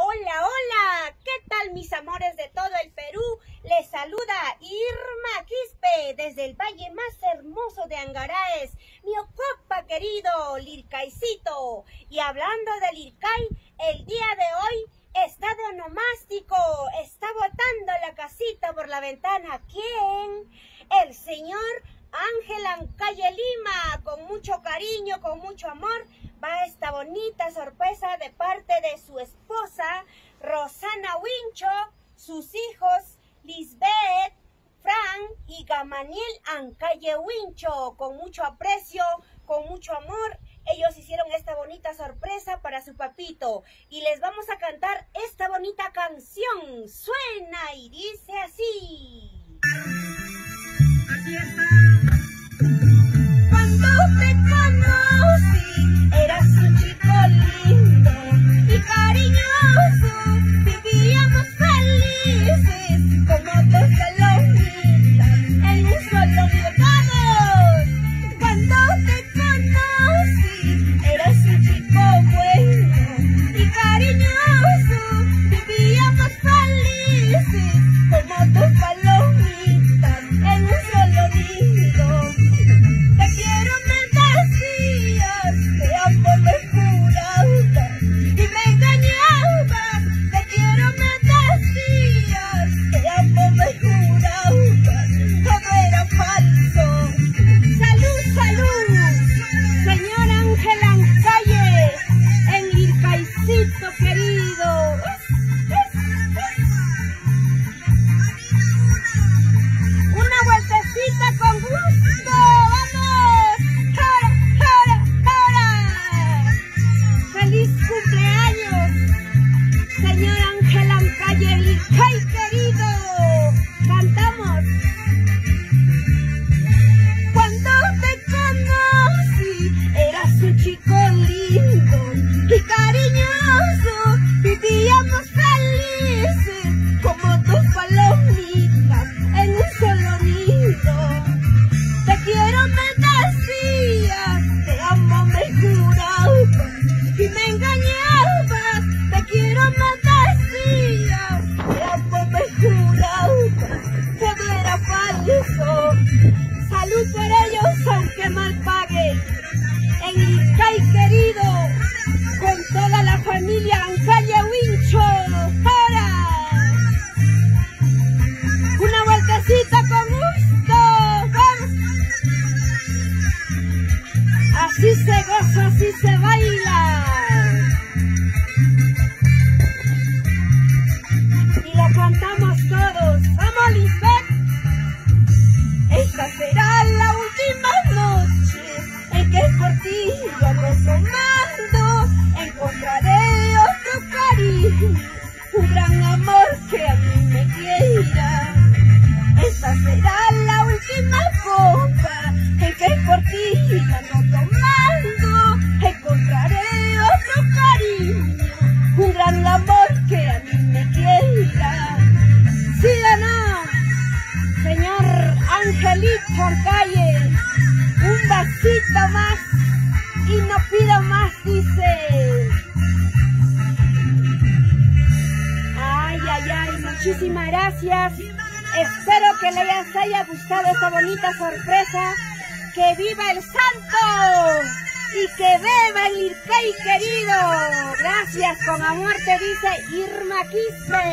Hola, hola, ¿qué tal mis amores de todo el Perú? Les saluda Irma Quispe desde el valle más hermoso de Angaraes, mi ocopa querido Lircaicito. Y hablando de Lircay, el día de hoy está de onomástico, está botando la casita por la ventana. ¿Quién? El señor Ángel Ancalle Lima. Con mucho cariño, con mucho amor, va esta bonita sorpresa de parte de su esposa Rosana Wincho, sus hijos Lisbeth, Fran y Gamaniel Ancalle Wincho. Con mucho aprecio, con mucho amor, ellos hicieron esta bonita sorpresa para su papito. Y les vamos a cantar esta bonita canción. Suena y dice así. Aquí está. Cuando te conocí, eras un chico lindo y cariñoso. Vivíamos felices como dos palomitas en un solo nido. ¡Vamos! Cuando te conocí, eras un chico bueno y cariñoso. Vivíamos felices como dos palomitas en un solo nido. Te quiero, me decías, te amo, me jurabas y me engañabas. Te quiero, me decías, te amo, me jurabas, todo era falso. Salud, salud, señor Ángel Ancalle, en Lircaicito querido. Una vueltecita con gusto. ¡Feliz cumpleaños, señor Ángel Ancalle Lircay querido! ¡Cantamos! Cuando te conocí, eras un chico lindo y cariñoso. Vivíamos felices como dos palomitas en un solo nido. Te quiero, me decías, te amo, me jurabas y me engañabas. Te quiero, me decías, te amo, me jurabas, todo era falso. Salud por ellos, aunque mal pague. En Lircay querido, con toda la familia Ancalle Wincho. ¡Para! Una vueltecita con gusto. ¡Vamos! Así se goza, así se baila. Y lo cantamos todos. ¡Vamos, Lisbeth! Esta será la última noche en que por ti yo ando tomando. Encontraré otro cariño, un gran amor que a mí me quiera. Esta será la última copa en que por ti yo ando tomando. Encontraré otro cariño, un gran amor que a mí me quiera. ¿Sí o no, señor Angelito Ancalle? Un vasito más y no pido más, dice. Ay, ay, ay, muchísimas gracias. Espero que les haya gustado esta bonita sorpresa. ¡Que viva el santo! Y que beba el Lircay querido. Gracias, con amor te dice Irma Quispe.